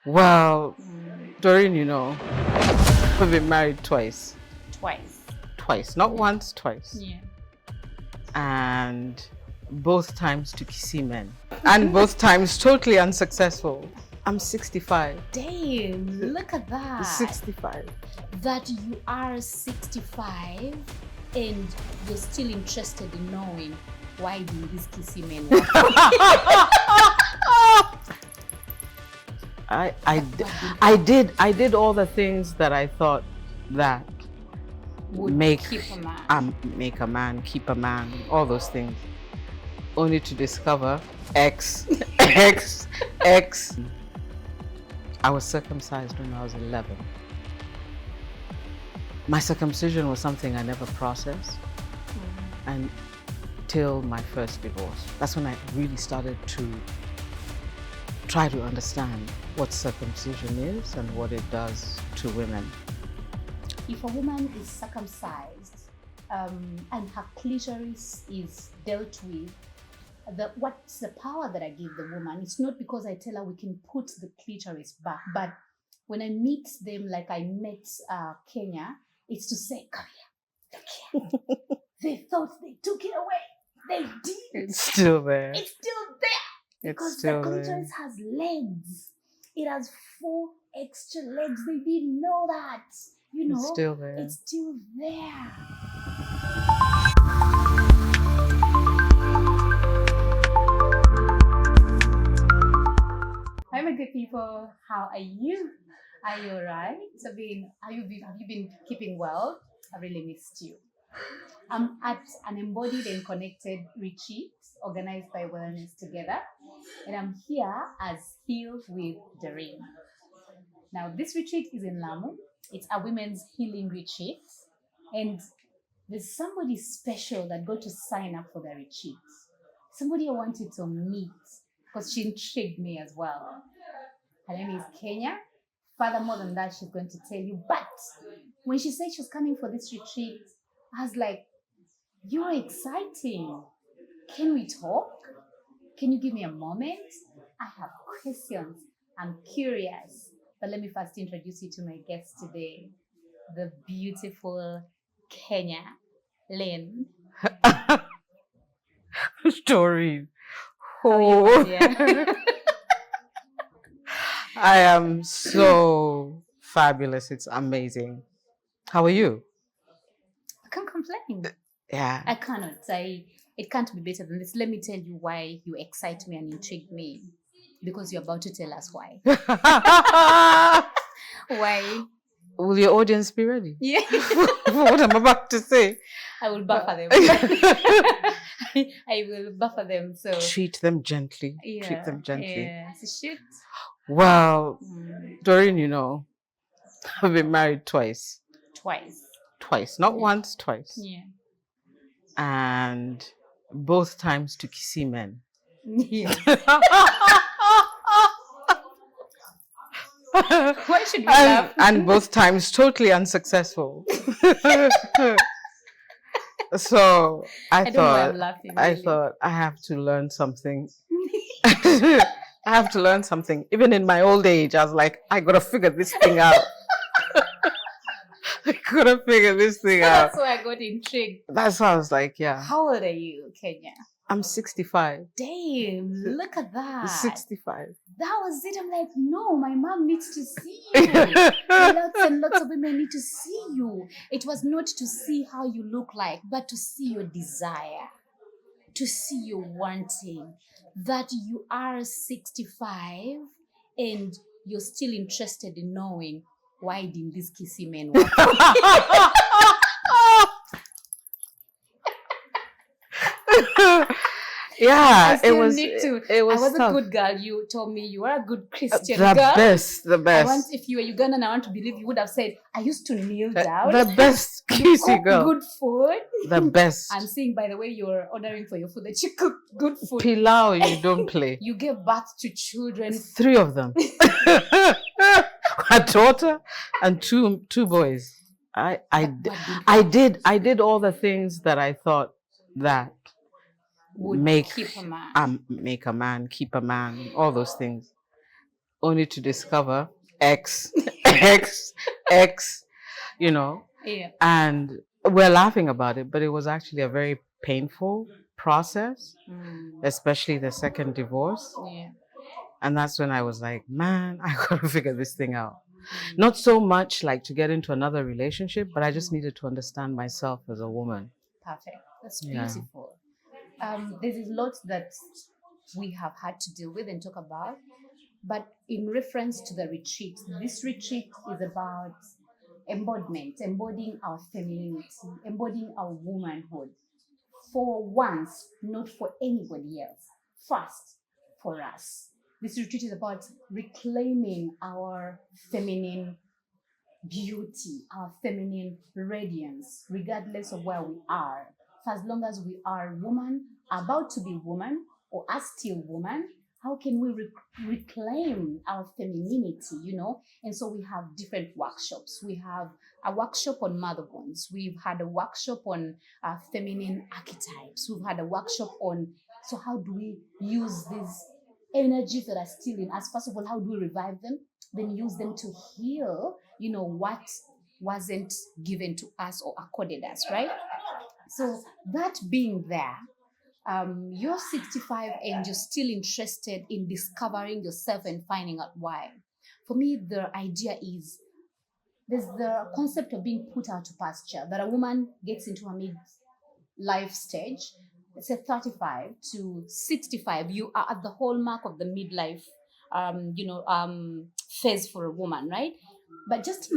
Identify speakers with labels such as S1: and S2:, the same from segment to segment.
S1: Well, Doreen, we've been married twice.
S2: Twice.
S1: Not once, twice.
S2: Yeah.
S1: And both times to kissy men. And both times totally unsuccessful. I'm 65.
S2: Damn, look at that.
S1: 65.
S2: That you are 65 and you're still interested in knowing why do these kissy men work?
S1: I did all the things that I thought that
S2: Would
S1: make
S2: keep a man.
S1: make a man, keep a man, all those things. Only to discover X. I was circumcised when I was 11. My circumcision was something I never processed until my first divorce. That's when I really started to try to understand what circumcision is and what it does to women.
S2: If a woman is circumcised and her clitoris is dealt with, what's the power that I give the woman? It's not because I tell her we can put the clitoris back, but when I meet them like I met Kenya, it's to say, come here, look here. They thought they took it away. They did.
S1: It's still there.
S2: It's still there. Because the clitoris has legs. It has 4 extra legs. They didn't know that.
S1: It's still there.
S2: It's still there. Hi, my good people. How are you? Are you alright? Have you been keeping well? I really missed you. I'm at an embodied and connected retreat organized by Wellness Together, and I'm here as Heal with Doreen. Now, this retreat is in Lamu. It's a women's healing retreat, and there's somebody special that got to sign up for the retreat. Somebody I wanted to meet because she intrigued me as well. Her name is Kenya. Furthermore than that, she's going to tell you. But when she said she was coming for this retreat, I was like, you're exciting. Can we talk? Can you give me a moment? I have questions. I'm curious. But let me first introduce you to my guest today, the beautiful Kenyalynn.
S1: Story.
S2: Oh, yeah.
S1: I am so fabulous. It's amazing. How are you?
S2: I can't complain.
S1: Yeah.
S2: I cannot. It can't be better than this. Let me tell you why you excite me and intrigue me. Because you're about to tell us why. Why?
S1: Will your audience be ready?
S2: Yeah.
S1: For what I'm about to say.
S2: I will buffer them. I will buffer them. So
S1: treat them gently.
S2: Yeah,
S1: treat them gently.
S2: Yeah. So shoot.
S1: Well, Doreen, I've been married twice. Twice. Not once, twice.
S2: Yeah.
S1: And both times to kissy men.
S2: Yeah. Why should we laugh?
S1: And both times totally unsuccessful. So I
S2: don't know why I'm laughing, really.
S1: thought I have to learn something. I have to learn something. Even in my old age, I was like, I gotta figure this thing out. I gotta figure this thing out.
S2: That's why I got intrigued.
S1: That's why I was like, yeah.
S2: How old are you, Kenya?
S1: I'm 65.
S2: Damn, look at that.
S1: 65.
S2: That was it. I'm like, no, my mom needs to see you. Lots and lots of women need to see you. It was not to see how you look like, but to see your desire, to see your wanting, that you are 65 and you're still interested in knowing why didn't these kissy men work?
S1: Yeah,
S2: it
S1: was
S2: a good girl. You told me you were a good Christian
S1: the
S2: girl.
S1: The best.
S2: If you were Ugandan, I want to believe you would have said, I used to kneel down.
S1: The best kissy girl.
S2: Good food.
S1: The best.
S2: I'm seeing, by the way, you're ordering for your food that you cook good food.
S1: Pilau, you don't play.
S2: You gave birth to children.
S1: 3 of them. A daughter and two boys. I did all the things that I thought that
S2: would
S1: make
S2: keep a man.
S1: Make a man, keep a man, all those things. only to discover X, X, X, you know.
S2: Yeah.
S1: And we're laughing about it, but it was actually a very painful process, especially the second divorce.
S2: Yeah.
S1: And that's when I was like, man, I gotta figure this thing out. Not so much like to get into another relationship, but I just needed to understand myself as a woman.
S2: Perfect. That's
S1: Yeah.
S2: beautiful. There's a lot that we have had to deal with and talk about. But in reference to the retreat, this retreat is about embodiment, embodying our femininity, embodying our womanhood for once, not for anybody else. First, for us. This retreat is about reclaiming our feminine beauty, our feminine radiance, regardless of where we are. For as long as we are woman, about to be woman, or are still woman, how can we reclaim our femininity, you know? And so we have different workshops. We have a workshop on mother wounds. We've had a workshop on feminine archetypes. We've had a workshop on, so how do we use these energies that are still in us? First of all, how do we revive them? Then use them to heal, you know, what wasn't given to us or accorded us, right? So that being there, you're 65 and you're still interested in discovering yourself and finding out why. For me, the idea is there's the concept of being put out to pasture, that a woman gets into a mid-life stage, let's say 35 to 65, you are at the hallmark of the midlife phase for a woman, right? But just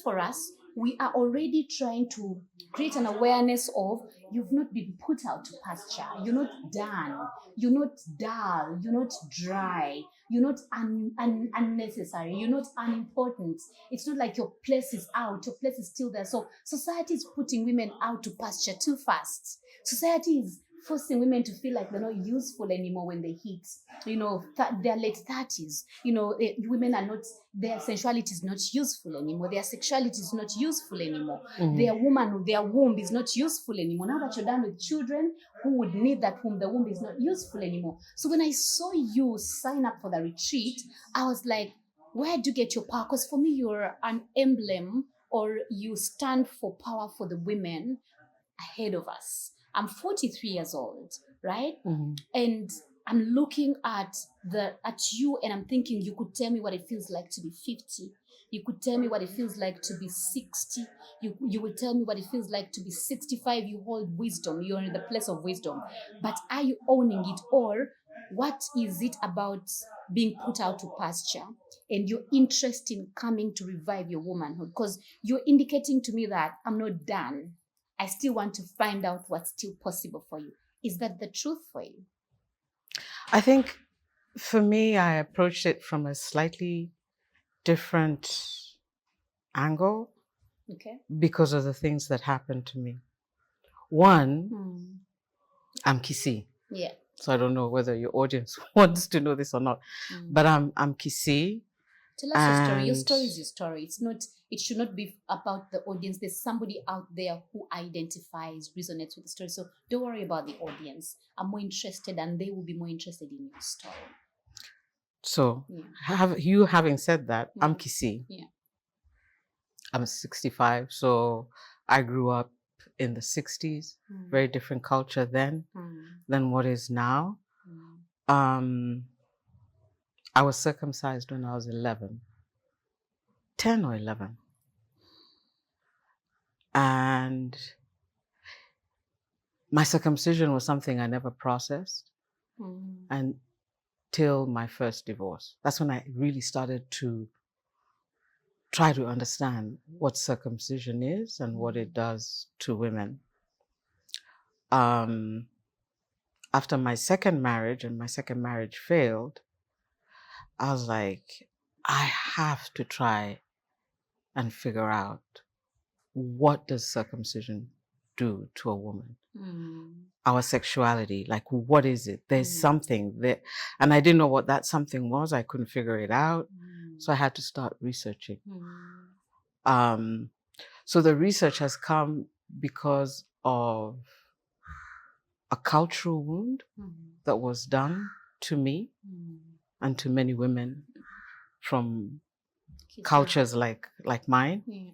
S2: for us, we are already trying to create an awareness of you've not been put out to pasture. You're not done. You're not dull. You're not dry. You're not unnecessary. You're not unimportant. It's not like your place is out. Your place is still there. So society is putting women out to pasture too fast. Society is forcing women to feel like they're not useful anymore when they hit, their late 30s. Women are not, their sensuality is not useful anymore. Their sexuality is not useful anymore. Their woman, their womb is not useful anymore. Now that you're done with children who would need that womb, the womb is not useful anymore. So when I saw you sign up for the retreat, I was like, where do you get your power? Because for me, you're an emblem, or you stand for power for the women ahead of us. I'm 43 years old, right? And I'm looking at you and I'm thinking, you could tell me what it feels like to be 50. You could tell me what it feels like to be 60. You will tell me what it feels like to be 65. You hold wisdom. You're in the place of wisdom. But are you owning it? Or what is it about being put out to pasture and your interest in coming to revive your womanhood? Because you're indicating to me that I'm not done. I still want to find out what's still possible for you. Is that the truth for you?
S1: I think for me, I approached it from a slightly different angle.
S2: Okay.
S1: Because of the things that happened to me. One, I'm Kisi.
S2: Yeah.
S1: So I don't know whether your audience wants to know this or not, but I'm Kisi.
S2: Tell us your story. Your story is your story. It should not be about the audience. There's somebody out there who identifies, resonates with the story. So don't worry about the audience. I'm more interested and they will be more interested in your story.
S1: So having said that, I'm Kisi.
S2: Yeah.
S1: I'm 65. So I grew up in the 60s, very different culture then than what is now. I was circumcised when I was 10 or 11. And my circumcision was something I never processed until my first divorce. That's when I really started to try to understand what circumcision is and what it does to women. After my second marriage, and my second marriage failed, I was like, I have to try and figure out, what does circumcision do to a woman? Our sexuality, like, what is it? There's something there. And I didn't know what that something was. I couldn't figure it out. So I had to start researching. So the research has come because of a cultural wound that was done to me and to many women from
S2: Kissing.
S1: cultures like mine,
S2: Yeah.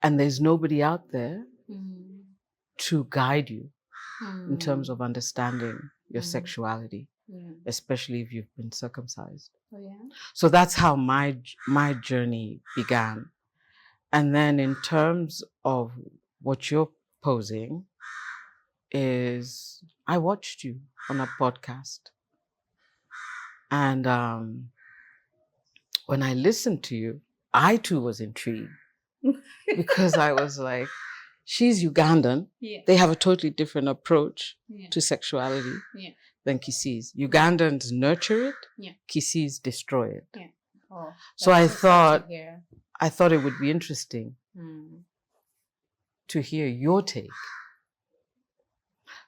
S1: and there's nobody out there
S2: Mm.
S1: to guide you in terms
S2: Mm.
S1: of understanding your
S2: Mm.
S1: sexuality,
S2: Yeah.
S1: especially if you've been circumcised.
S2: Oh yeah.
S1: So that's how my journey began. And then in terms of what you're posing is I watched you on a podcast. And when I listened to you, I too was intrigued because I was like, she's Ugandan.
S2: Yeah.
S1: They have a totally different approach
S2: Yeah.
S1: to sexuality
S2: Yeah.
S1: than Kisis. Ugandans nurture it.
S2: Yeah.
S1: Kisis destroy it.
S2: Yeah. Oh,
S1: So I
S2: that's so sad to
S1: thought
S2: hear.
S1: it would be interesting
S2: Mm.
S1: to hear your take.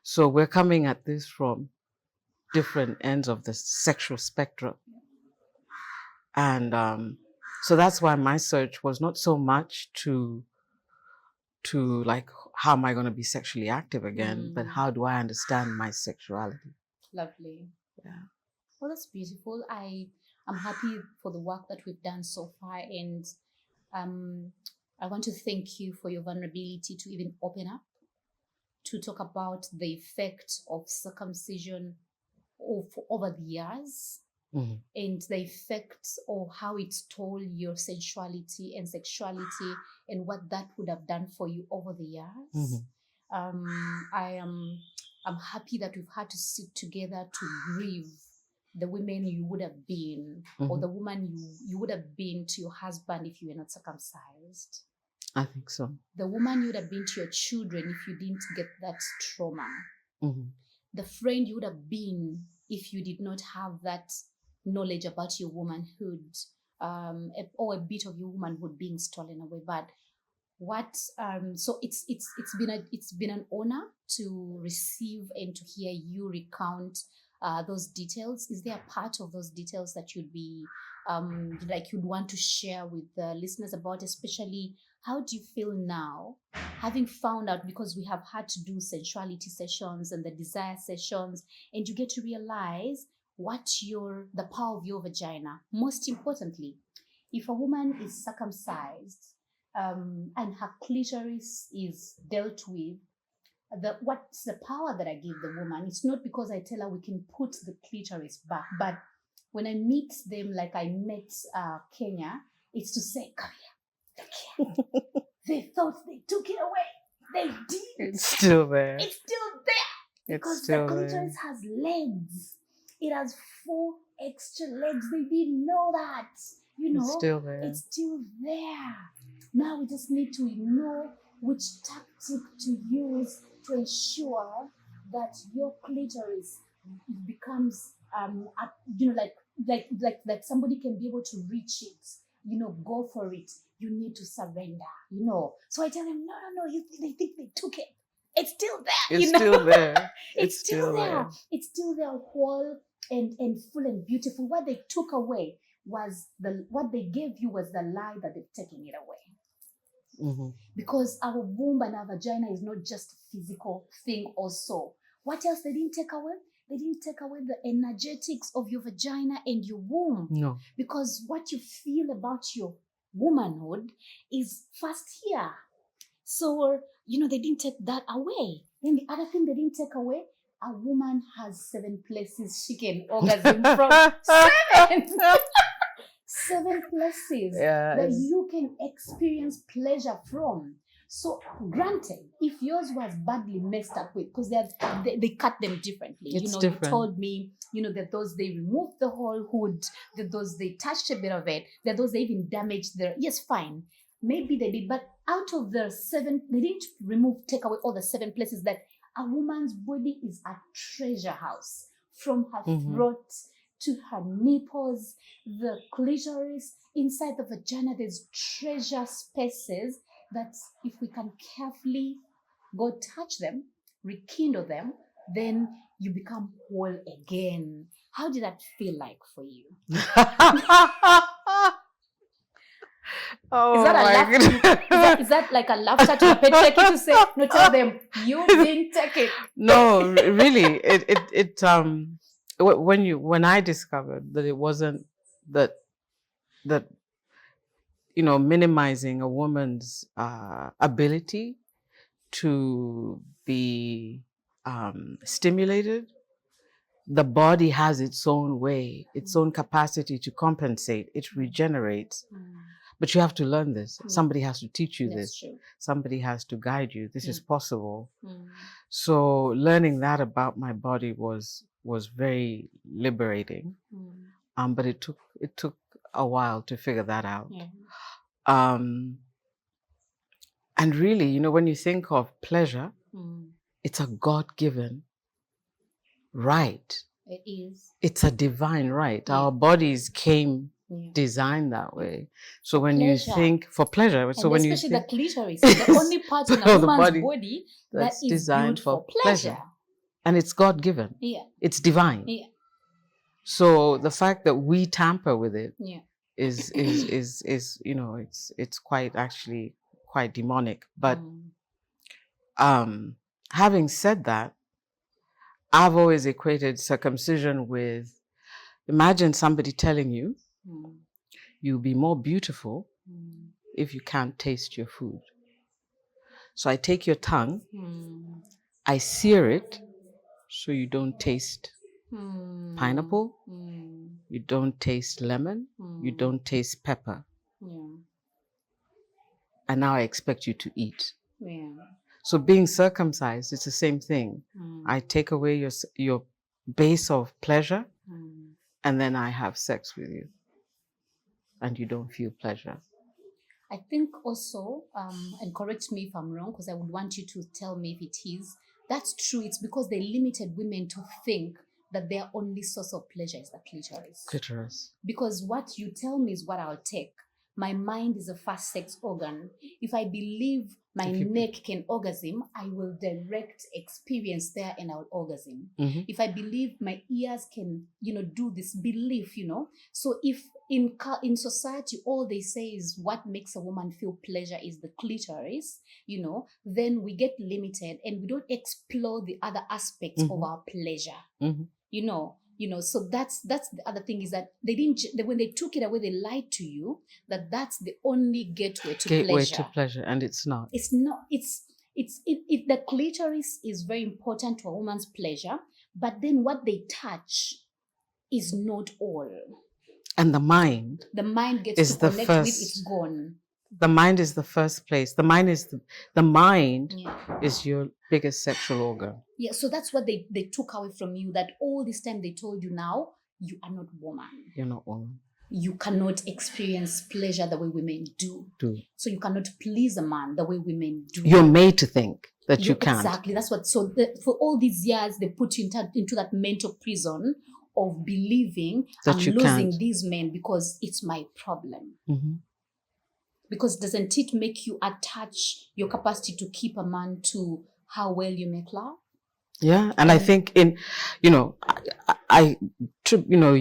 S1: So we're coming at this from different ends of the sexual spectrum. And so that's why my search was not so much to like, how am I going to be sexually active again, but how do I understand my sexuality?
S2: Lovely.
S1: Yeah.
S2: Well, that's beautiful. I'm happy for the work that we've done so far, and I want to thank you for your vulnerability to even open up to talk about the effect of circumcision over the years.
S1: Mm-hmm.
S2: And the effects of how it stole your sensuality and sexuality and what that would have done for you over the years.
S1: Mm-hmm.
S2: I'm happy that we've had to sit together to grieve the women you would have been, or the woman you would have been to your husband if you were not circumcised.
S1: I think so.
S2: The woman you would have been to your children if you didn't get that trauma.
S1: Mm-hmm.
S2: The friend you would have been if you did not have that knowledge about your womanhood, or a bit of your womanhood being stolen away. But so it's been an honor to receive and to hear you recount those details. Is there a part of those details that you'd be you'd want to share with the listeners about, especially how do you feel now, having found out, because we have had to do sensuality sessions and the desire sessions, and you get to realize the power of your vagina. Most importantly, if a woman is circumcised and her clitoris is dealt with, what's the power that I give the woman? It's not because I tell her we can put the clitoris back, but when I meet them, like I met Kenya, it's to say, come here, look here. They thought they took it away. They did.
S1: It's still there.
S2: It's still there. Because the clitoris has legs. It has 4 extra legs. They didn't know that.
S1: It's still there.
S2: It's still there. Now we just need to know which tactic to use to ensure that your clitoris becomes like somebody can be able to reach it. Go for it. You need to surrender. So I tell them, no. They think they took it. It's still there.
S1: It's still there.
S2: It's still there. It's still there, whole and full and beautiful. What they took away was what they gave you was the lie that they've taken it away.
S1: Mm-hmm.
S2: Because our womb and our vagina is not just a physical thing also. What else they didn't take away? They didn't take away the energetics of your vagina and your womb.
S1: No.
S2: Because what you feel about your womanhood is first here. So, they didn't take that away. Then the other thing they didn't take away, a woman has 7 places she can orgasm from. 7! 7 places that you can experience pleasure from. So, granted, if yours was badly messed up with, because they cut them differently.
S1: It's different.
S2: You told me, that those they removed the whole hood, that those they touched a bit of it, that those they even damaged yes, fine. Maybe they did, but out of the 7, they didn't take away all the 7 places that a woman's body is a treasure house. From her throat to her nipples, the clitoris, inside the vagina, there's treasure spaces that if we can carefully go touch them, rekindle them, then you become whole again. How did that feel like for you?
S1: Oh,
S2: is that
S1: my goodness.
S2: Is that like a laughter to a paycheck to say, no, tell them you didn't take it?
S1: No, really. When I discovered that it wasn't that that minimizing a woman's ability to be stimulated. The body has its own way, its own capacity to compensate. It regenerates. But you have to learn this. Somebody has to teach you this.
S2: True.
S1: Somebody has to guide you. This is possible. So learning that about my body was very liberating. But it took a while to figure that out. And really, when you think of pleasure, it's a God-given right.
S2: It is.
S1: It's a divine right. Our bodies came designed that way. So when you think for pleasure, so when you
S2: especially
S1: think,
S2: the clitoris, is the only part in a woman's body that is
S1: designed
S2: built for pleasure.
S1: And it's God-given.
S2: Yeah.
S1: It's divine.
S2: Yeah.
S1: So the fact that we tamper with it is it's quite demonic. But having said that, I've always equated circumcision with, imagine somebody telling you you'll be more beautiful if you can't taste your food. So I take your tongue, I sear it so you don't taste pineapple, you don't taste lemon, you don't taste pepper. And now I expect you to eat. So being circumcised, it's the same thing. I take away your base of pleasure, and then I have sex with you, and you don't feel pleasure.
S2: I think also, and correct me if I'm wrong, because I would want you to tell me if it is, that's true. It's because they limited women to think that their only source of pleasure is the clitoris. Because what you tell me is what I'll take. My mind is a first sex organ. If I believe my neck can orgasm, I will direct experience there and I'll orgasm. If I believe my ears can, do this belief, So if in society, all they say is what makes a woman feel pleasure is the clitoris, then we get limited and we don't explore the other aspects of our pleasure. So that's the other thing, is that when they took it away, they lied to you that that's the only gateway to pleasure.
S1: And it's not.
S2: It's not. The clitoris is very important to a woman's pleasure, but then what they touch is not all.
S1: And the mind
S2: gets to connect with, it's gone.
S1: The mind is the first place. The mind is your biggest sexual organ.
S2: Yeah, so that's what they took away from you, that all this time they told you, now you are not woman.
S1: You're not woman.
S2: You cannot experience pleasure the way women do. So you cannot please a man the way women do.
S1: You're made to think that you can't.
S2: Exactly. That's what. So for all these years, they put you into that mental prison of believing that I'm losing these men because it's my problem. Because doesn't it make you attach your capacity to keep a man to how well you make love?
S1: Yeah, and I think you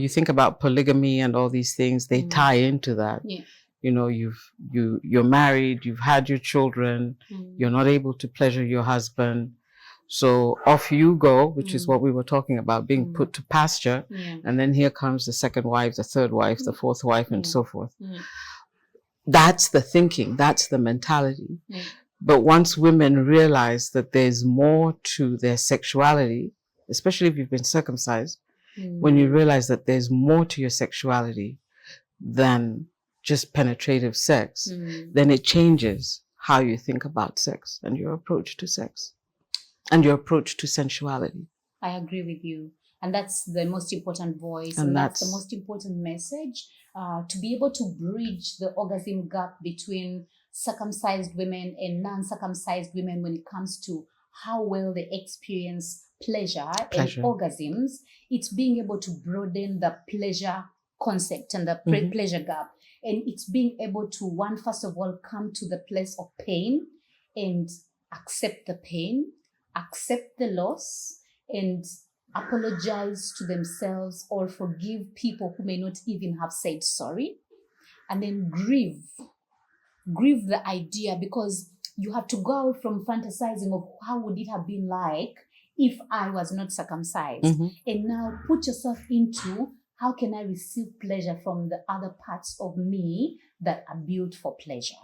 S1: think about polygamy and all these things, they tie into that. Yeah. You're married, you've had your children, you're not able to pleasure your husband. So off you go, which is what we were talking about, being put to pasture. Yeah. And then here comes the second wife, the third wife, the fourth wife, and so forth. That's the thinking, that's the mentality. But once women realize that there's more to their sexuality, especially if you've been circumcised, when you realize that there's more to your sexuality than just penetrative sex, then it changes how you think about sex and your approach to sex and your approach to sensuality.
S2: I agree with you. And that's the most important voice. And that's the most important message, to be able to bridge the orgasm gap between circumcised women and non-circumcised women when it comes to how well they experience pleasure. And orgasms. It's being able to broaden the pleasure concept and the pleasure gap. And it's being able to, first of all, come to the place of pain and accept the pain, accept the loss, and apologize to themselves or forgive people who may not even have said sorry. And then grieve the idea, because you have to go out from fantasizing of how would it have been like if I was not circumcised, and now put yourself into how can I receive pleasure from the other parts of me that are built for pleasure?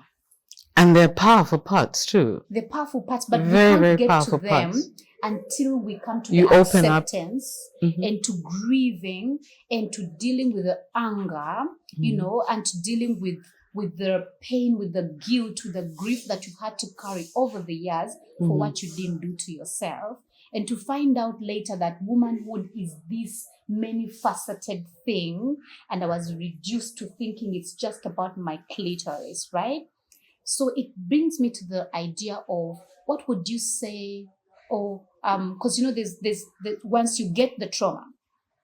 S1: And they're powerful parts too.
S2: They're powerful parts, but
S1: Very,
S2: we
S1: very
S2: can't get to
S1: powerful
S2: them
S1: parts.
S2: until we come to
S1: You
S2: the
S1: open up.
S2: acceptance
S1: Mhm.
S2: and to grieving and to dealing with the anger, you know, and to dealing with the pain, with the guilt, with the grief that you've had to carry over the years for what you didn't do to yourself. And to find out later that womanhood is this many faceted thing, and I was reduced to thinking it's just about my clitoris, right? So it brings me to the idea of what would you say, or because you know there's once you get the trauma,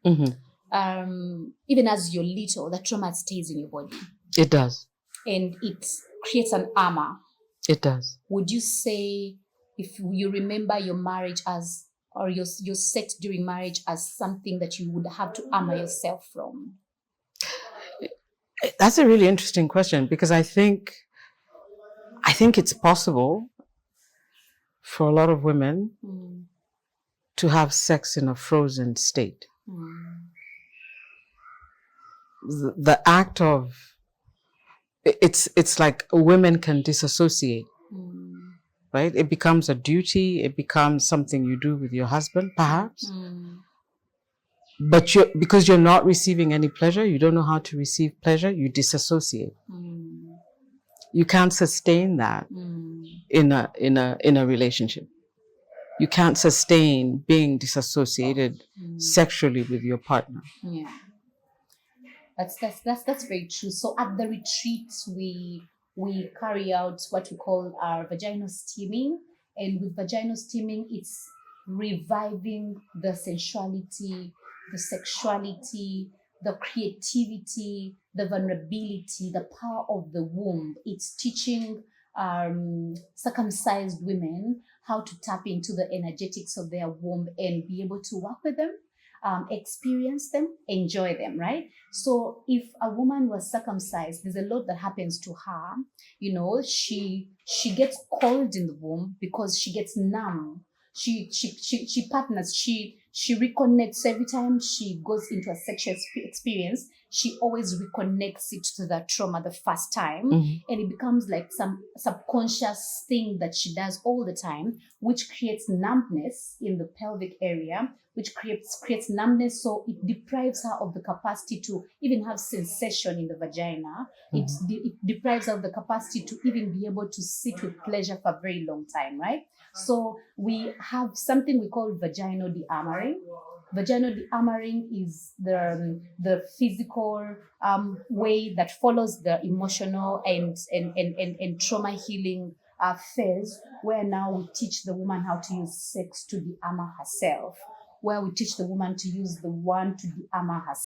S2: even as you're little, the trauma stays in your body.
S1: It does.
S2: And it creates an armor.
S1: It does.
S2: Would you say, if you remember your marriage as, or your sex during marriage as something that you would have to armor yourself from?
S1: That's a really interesting question, because I think it's possible for a lot of women to have sex in a frozen state. The act of it's like women can disassociate, right? It becomes a duty. It becomes something you do with your husband, perhaps. But because you're not receiving any pleasure, you don't know how to receive pleasure, you disassociate. You can't sustain that in a relationship. You can't sustain being disassociated sexually with your partner.
S2: Yeah, that's very true. So at the retreats, we carry out what we call our vaginal steaming, and with vaginal steaming, it's reviving the sensuality, the sexuality, the creativity, the vulnerability, the power of the womb. It's teaching circumcised women how to tap into the energetics of their womb and be able to work with them, experience them, enjoy them, right? So if a woman was circumcised, there's a lot that happens to her. You know, she gets cold in the womb because she gets numb. She partners, she reconnects every time she goes into a sexual experience. She always reconnects it to the trauma the first time, and it becomes like some subconscious thing that she does all the time, which creates numbness in the pelvic area, which creates numbness. So it deprives her of the capacity to even have sensation in the vagina. It deprives her of the capacity to even be able to sit with pleasure for a very long time, right? So we have something we call vaginal de-armoring. Vaginal de-armoring is the physical way that follows the emotional and trauma healing phase, where now we teach the woman how to use sex to de-armor herself, where we teach the woman to use the one to de-armor herself.